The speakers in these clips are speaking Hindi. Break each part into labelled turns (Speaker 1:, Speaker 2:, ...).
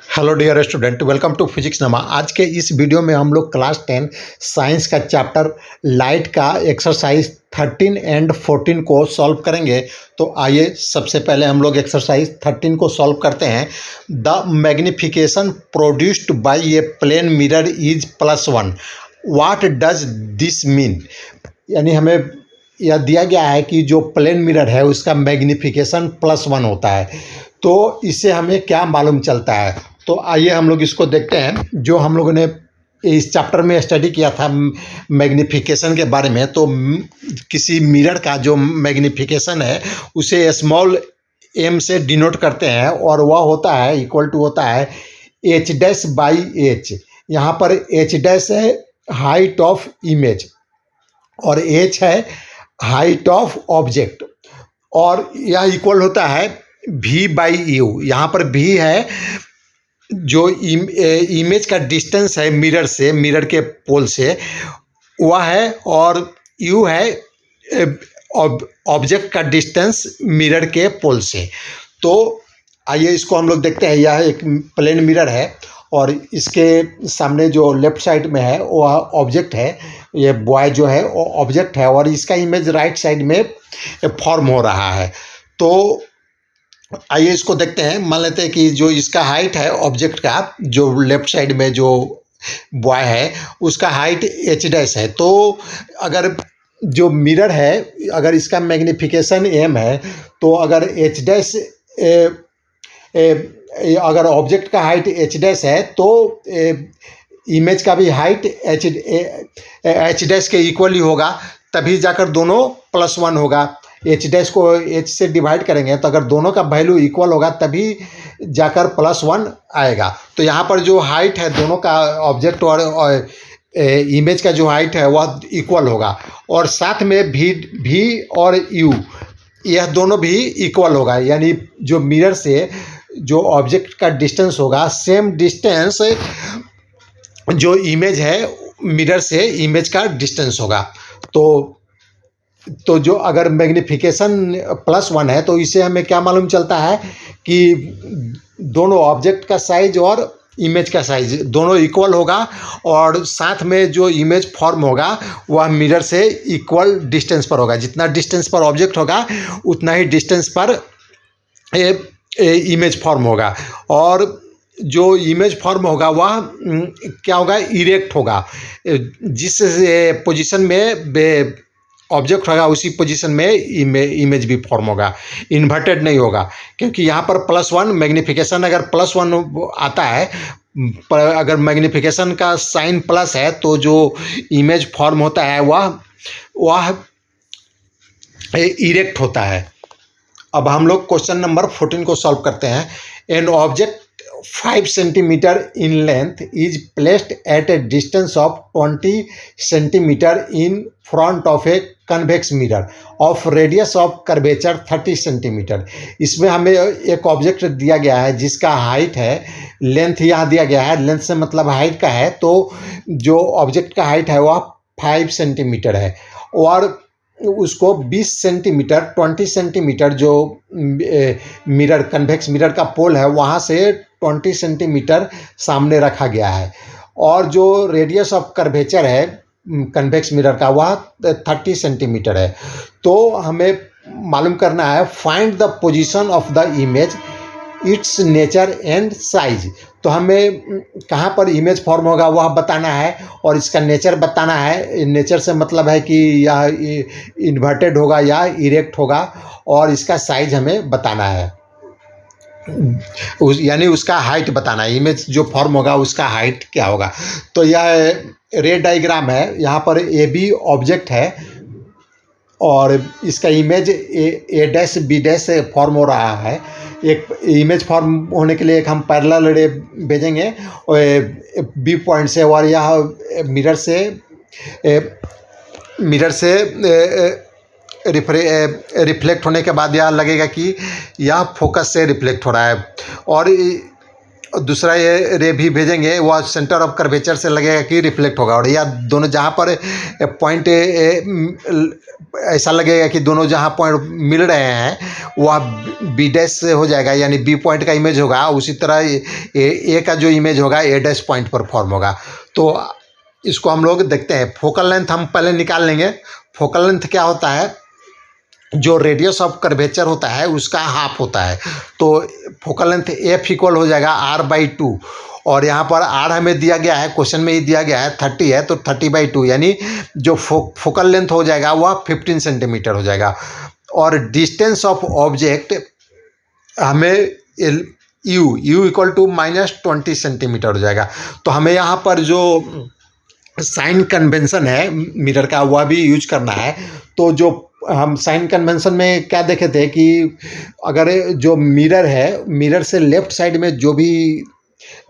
Speaker 1: Hello dear student, welcome to physics नमा। आज के इस वीडियो में हम लोग क्लास 10 साइंस का चैप्टर लाइट का एक्सरसाइज 13 एंड 14 को सॉल्व करेंगे। तो आइए सबसे पहले हम लोग एक्सरसाइज 13 को सॉल्व करते हैं। The magnification produced by a plane mirror is +1। What does this mean? यानी हमें यह दिया गया है कि जो प्लेन मिरर है उसका मैग्निफिकेशन +1 होता है। तो इससे हमें क्या मालूम चलता है? तो आइए हम लोग इसको देखते हैं। जो हम लोगों ने इस चैप्टर में स्टडी किया था मैग्निफिकेशन के बारे में, तो किसी मिरर का जो मैग्निफिकेशन है उसे स्मॉल m से डिनोट करते हैं और वह होता है इक्वल टू होता है h'/h। यहाँ पर h' है हाइट ऑफ इमेज और h है हाइट ऑफ ऑब्जेक्ट, और यह इक्वल होता है v/u। यहाँ पर v है जो इमेज का डिस्टेंस है मिरर से, मिरर के पोल से, वह है, और u है ऑब्जेक्ट का डिस्टेंस मिरर के पोल से। तो आइए इसको हम लोग देखते हैं। यह एक प्लेन मिरर है और इसके सामने जो लेफ्ट साइड में है वह ऑब्जेक्ट है, ये बॉय जो है वो ऑब्जेक्ट है, और इसका इमेज राइट साइड में फॉर्म हो रहा है। तो आइए इसको देखते हैं। मान लेते हैं कि जो इसका हाइट है ऑब्जेक्ट का, जो लेफ्ट साइड में जो बॉय है उसका हाइट h' है। तो अगर जो मिरर है, अगर इसका मैग्निफिकेशन m है, तो अगर h' अगर ऑब्जेक्ट का हाइट h' है तो इमेज का भी हाइट h' के इक्वल ही होगा, तभी जाकर दोनों +1 होगा। h' को h से डिवाइड करेंगे तो अगर दोनों का वैल्यू इक्वल होगा तभी जाकर +1 आएगा। तो यहाँ पर जो हाइट है दोनों का, ऑब्जेक्ट और इमेज का जो हाइट है वह इक्वल होगा, और साथ में v और u यह दोनों भी इक्वल होगा। यानी जो मिरर से जो ऑब्जेक्ट का डिस्टेंस होगा, सेम डिस्टेंस जो इमेज है मिरर से इमेज का डिस्टेंस होगा। तो जो अगर मैग्निफिकेशन +1 है तो इससे हमें क्या मालूम चलता है कि दोनों ऑब्जेक्ट का साइज और इमेज का साइज दोनों इक्वल होगा, और साथ में जो इमेज फॉर्म होगा वह मिरर से इक्वल डिस्टेंस पर होगा। जितना डिस्टेंस पर ऑब्जेक्ट होगा उतना ही डिस्टेंस पर इमेज फॉर्म होगा, और जो इमेज फॉर्म होगा वह क्या होगा, इरेक्ट होगा। जिस पोजीशन में ऑब्जेक्ट होगा उसी पोजीशन में इमेज भी फॉर्म होगा, इन्वर्टेड नहीं होगा। क्योंकि यहाँ पर +1 मैग्निफिकेशन अगर +1 आता है, पर अगर मैग्निफिकेशन का साइन प्लस है तो जो इमेज फॉर्म होता है वह इरेक्ट होता है। अब हम लोग क्वेश्चन नंबर 14 को सॉल्व करते हैं। An object 5 centimetre in length is placed at a distance of 20 centimeter in front of a convex mirror of radius of curvature 30 centimeter। इसमें हमें एक ऑब्जेक्ट दिया गया है जिसका हाइट है, लेंथ यहाँ दिया गया है, लेंथ से मतलब हाइट का है। तो जो ऑब्जेक्ट का हाइट है वह 5 सेंटीमीटर है, और उसको 20 सेंटीमीटर 20 सेंटीमीटर जो मिरर, कन्वेक्स मिरर का पोल है वहाँ से 20 सेंटीमीटर सामने रखा गया है, और जो रेडियस ऑफ कर्वेचर है कन्वेक्स मिरर का वह 30 सेंटीमीटर है। तो हमें मालूम करना है find the position of the image, it's nature and size. तो हमें कहाँ पर इमेज फॉर्म होगा वह बताना है, और इसका नेचर बताना है। नेचर से मतलब है कि यह इन्वर्टेड होगा या इरेक्ट होगा, और इसका साइज हमें बताना है, यानी उसका हाइट बताना है। इमेज जो फॉर्म होगा उसका हाइट क्या होगा। तो यह रे डायग्राम है। यहाँ पर AB ऑब्जेक्ट है और इसका इमेज A', B' से फॉर्म हो रहा है। एक इमेज फॉर्म होने के लिए एक हम पैरेलल रे भेजेंगे B पॉइंट से, और यह मिरर से रिफ्लेक्ट होने के बाद यह लगेगा कि यह फोकस से रिफ्लेक्ट हो रहा है, और दूसरा ये रे भी भेजेंगे, वह सेंटर ऑफ कर्वेचर से लगेगा कि रिफ्लेक्ट होगा, और या दोनों जहाँ पर पॉइंट ऐसा लगेगा कि दोनों जहाँ पॉइंट मिल रहे हैं वह बी डैश से हो जाएगा, यानी बी पॉइंट का इमेज होगा, उसी तरह ए का जो इमेज होगा ए डैश पॉइंट पर फॉर्म होगा। तो इसको हम लोग देखते हैं। फोकल लेंथ हम पहले निकाल लेंगे। फोकल लेंथ क्या होता है, जो रेडियस ऑफ कर्वेचर होता है उसका हाफ होता है। तो फोकल लेंथ एफ इक्वल हो जाएगा r/2, और यहाँ पर r हमें दिया गया है, क्वेश्चन में ही दिया गया है 30 है, तो 30/2 यानी जो फोकल लेंथ हो जाएगा वह 15 सेंटीमीटर हो जाएगा। और डिस्टेंस ऑफ ऑब्जेक्ट हमें u इक्वल टू -20 सेंटीमीटर हो जाएगा। तो हमें यहाँ पर जो साइन कन्वेंशन है मिरर का वह भी यूज करना है। तो जो हम साइन कन्वेंशन में क्या देखे थे कि अगर जो मिरर है, मिरर से लेफ्ट साइड में जो भी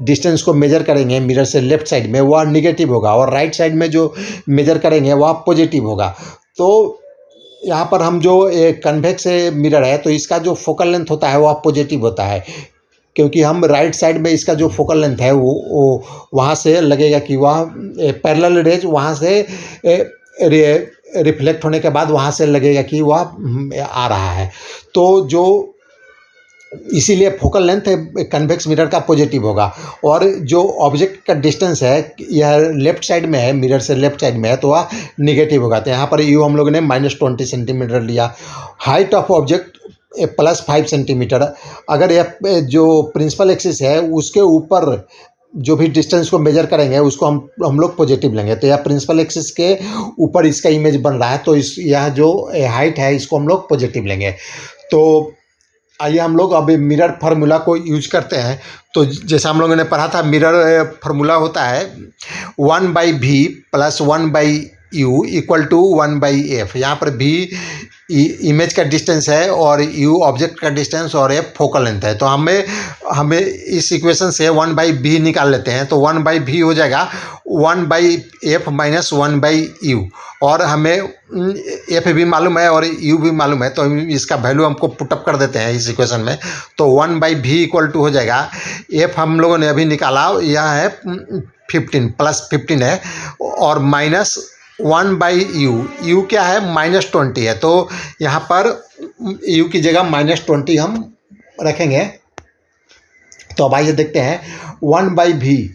Speaker 1: डिस्टेंस को मेजर करेंगे मिरर से लेफ्ट साइड में वह निगेटिव होगा, और राइट साइड में जो मेजर करेंगे वह पॉजिटिव होगा। तो यहाँ पर हम जो कन्वेक्स मिरर है तो इसका जो फोकल लेंथ होता है वह पॉजिटिव होता है, क्योंकि हम राइट साइड में इसका जो फोकल लेंथ है वो वहाँ से लगेगा कि वह पैरेलल रेज वहाँ से रिफ्लेक्ट होने के बाद वहाँ से लगेगा कि वह आ रहा है। तो जो इसीलिए फोकल लेंथ कन्वेक्स मिरर का पॉजिटिव होगा, और जो ऑब्जेक्ट का डिस्टेंस है यह लेफ्ट साइड में है, मिरर से लेफ्ट साइड में है, तो वह निगेटिव होगा। तो यहाँ पर यू हम लोगों ने -20 सेंटीमीटर लिया। Height of object +5 centimetre. अगर यह जो प्रिंसिपल एक्सिस है उसके ऊपर जो भी डिस्टेंस को मेजर करेंगे उसको हम लोग पॉजिटिव लेंगे। तो यह प्रिंसिपल एक्सिस के ऊपर इसका इमेज बन रहा है, तो यह जो हाइट है इसको हम लोग पॉजिटिव लेंगे। तो आइए हम लोग अभी मिरर फार्मूला को यूज करते हैं। तो जैसा हम लोगों ने पढ़ा था, मिरर फार्मूला होता है 1/v + 1/u equal to 1/f। यहाँ पर v इमेज का डिस्टेंस है और u ऑब्जेक्ट का डिस्टेंस और f फोकल लेंथ है। तो हमें इस इक्वेशन से 1/v निकाल लेते हैं। तो 1/v हो जाएगा 1/f - 1/u, और हमें f भी मालूम है और u भी मालूम है, तो इसका वैल्यू हमको पुटअप कर देते हैं इस इक्वेशन में। तो 1/v इक्वल टू हो जाएगा, f हम लोगों ने अभी निकाला यह है 15 +15 है, और -1/u, u क्या है -20 है, तो यहाँ पर u की जगह -20 हम रखेंगे। तो अब आइए देखते हैं 1/v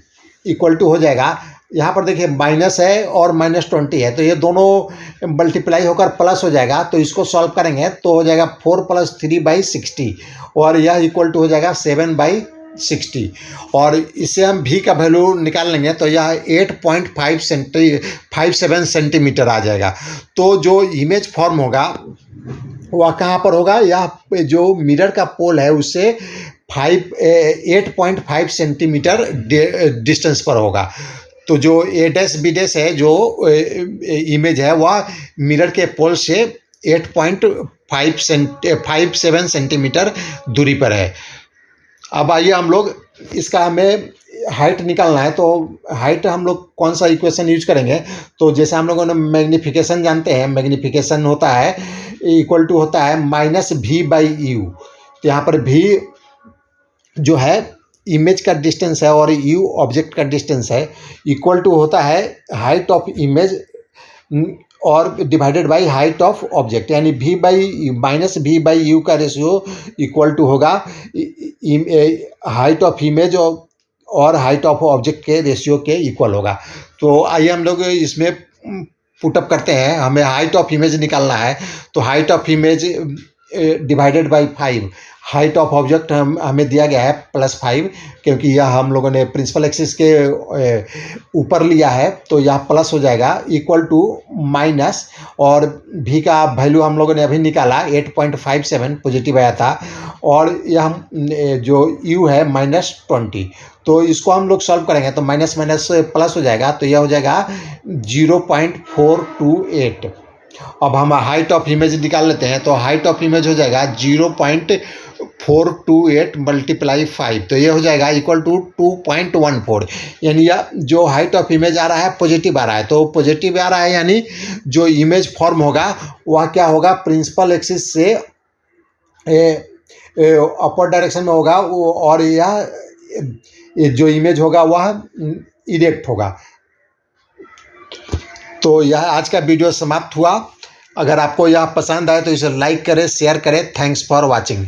Speaker 1: इक्वल टू हो जाएगा, यहाँ पर देखिए माइनस है और -20 है, तो ये दोनों मल्टीप्लाई होकर प्लस हो जाएगा। तो इसको सॉल्व करेंगे तो हो जाएगा 4 + 3/60, और यह इक्वल टू हो जाएगा 7/60, और इससे हम v का वैल्यू निकाल लेंगे तो यह 8.57 सेंटीमीटर आ जाएगा। तो जो इमेज फॉर्म होगा वह कहाँ पर होगा, यह जो मिरर का पोल है उससे 8.5 सेंटीमीटर डिस्टेंस पर होगा। तो जो a डैश b डैश है, जो इमेज है वह मिरर के पोल से 8.57 सेंटीमीटर दूरी पर है। अब आइए हम लोग इसका हमें हाइट निकालना है। तो हाइट हम लोग कौन सा इक्वेशन यूज करेंगे, तो जैसे हम लोगों ने मैग्नीफिकेशन जानते हैं, मैग्नीफिकेशन होता है इक्वल टू होता है -v/u। तो यहाँ पर v जो है इमेज का डिस्टेंस है और u ऑब्जेक्ट का डिस्टेंस है, इक्वल टू होता है हाइट ऑफ इमेज और divided by height of object, यानी v/u का रेशियो इक्वल टू होगा हाइट ऑफ इमेज और हाइट ऑफ ऑब्जेक्ट के रेशियो के इक्वल होगा। तो आइए हम लोग इसमें पुटअप करते हैं। हमें हाइट ऑफ इमेज निकालना है, तो height of image divided by 5, height of object हमें दिया गया है +5, क्योंकि यह हम लोगों ने प्रिंसिपल एक्सिस के ऊपर लिया है, तो यह प्लस हो जाएगा इक्वल टू माइनस, और v का वैल्यू हम लोगों ने अभी निकाला 8.57 पॉजिटिव आया था, और यह जो u है -20। तो इसको हम लोग सॉल्व करेंगे तो माइनस माइनस प्लस हो जाएगा, तो यह हो जाएगा 0.428। अब हम हाइट ऑफ इमेज निकाल लेते हैं। तो हाइट ऑफ इमेज हो जाएगा 0.428 × 5, तो ये हो जाएगा इक्वल टू 2.14, यानी यह जो हाइट ऑफ इमेज आ रहा है पॉजिटिव आ रहा है। तो पॉजिटिव आ रहा है यानी जो इमेज फॉर्म होगा वह क्या होगा, प्रिंसिपल एक्सिस से अपर डायरेक्शन में होगा, और यह ये जो इमेज होगा वह इरेक्ट होगा। तो यह आज का वीडियो समाप्त हुआ। अगर आपको यह पसंद आए तो इसे लाइक करें, शेयर करें। Thanks for watching.